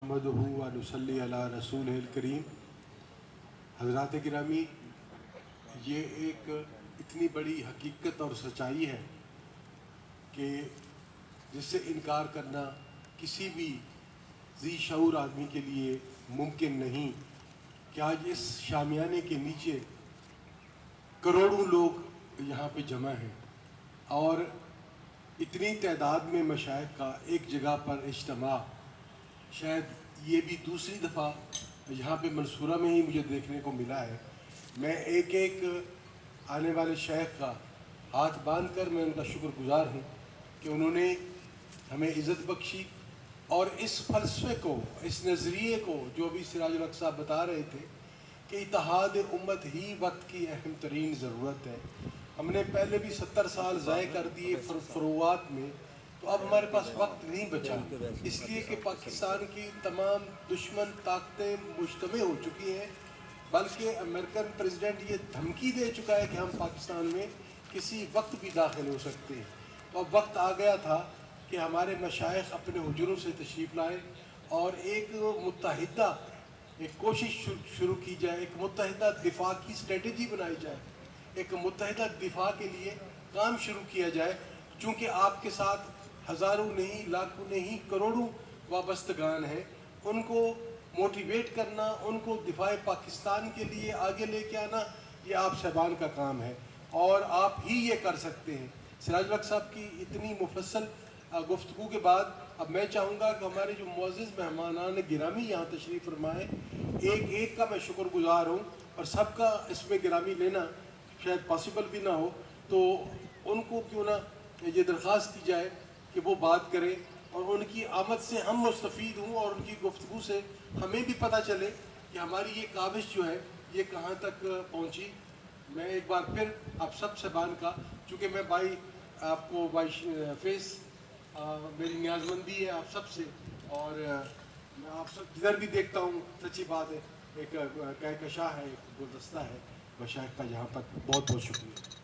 नहमदुहु व नुसल्ली अला रसूलिहिल करीम। हज़रात गिरामी, ये एक इतनी बड़ी हकीकत और सच्चाई है कि जिससे इनकार करना किसी भी ज़ी शऊर आदमी के लिए मुमकिन नहीं कि आज इस शामियाने के नीचे करोड़ों लोग यहाँ पे जमा हैं और इतनी तादाद में मशाइख का एक जगह पर इज्तिमा, शायद ये भी दूसरी दफ़ा यहाँ पे मंसूरा में ही मुझे देखने को मिला है। मैं एक एक आने वाले शेख का हाथ बांध कर मैं उनका शुक्रगुजार हूँ कि उन्होंने हमें इज़्ज़त बख्शी और इस फ़लसफ़े को, इस नज़रिए को जो अभी सिराजुल हक साहब बता रहे थे कि इत्तेहाद उम्मत ही वक्त की अहम तरीन ज़रूरत है। हमने पहले भी 70 साल ज़ाय कर दिए फ़ुरूआत में, तो अब हमारे पास वक्त नहीं बचा, इसलिए कि पाकिस्तान की तमाम दुश्मन ताकतें मुज्तमे हो चुकी हैं, बल्कि अमेरिकन प्रेसिडेंट ये धमकी दे चुका है कि हम पाकिस्तान में किसी वक्त भी दाखिल हो सकते हैं। तो अब वक्त आ गया था कि हमारे मशाइख अपने हुजूरों से तशरीफ़ लाएँ और एक मुत्तहिदा एक कोशिश शुरू की जाए, एक मुत्तहिदा दिफा की स्ट्रेटजी बनाई जाए, एक मुत्तहिदा दिफा के लिए काम शुरू किया जाए। चूँकि आपके साथ हज़ारों नहीं, लाखों नहीं, करोड़ों वाबस्तगान हैं, उनको मोटिवेट करना, उनको दिफाए पाकिस्तान के लिए आगे लेके आना, ये आप साहबान का काम है और आप ही ये कर सकते हैं। सिराजुल हक साहब की इतनी मुफस्सल गुफ्तगू के बाद अब मैं चाहूँगा कि हमारे जो मुअज़्ज़िज़ मेहमानान गिरामी यहाँ तशरीफ़ फरमाएँ, एक एक का मैं शुक्रगुज़ार हूँ और सबका इसमें गिरामी लेना शायद पॉसिबल भी ना हो, तो उनको क्यों ना ये दरख्वास्त की जाए कि वो बात करें और उनकी आमद से हम मुस्तफ़ीद हों और उनकी गुफ्तगू से हमें भी पता चले कि हमारी ये काविश जो है ये कहाँ तक पहुँची। मैं एक बार फिर आप सब साहबान का, चूँकि मैं भाई आपको बाई फेस मेरी न्याज़मंदी है आप सब से, और मैं आप सब जिधर भी देखता हूँ सच्ची बात है, एक कहकशा है, एक गुलदस्ता है मशाइख का। यहाँ पर बहुत बहुत शुक्रिया।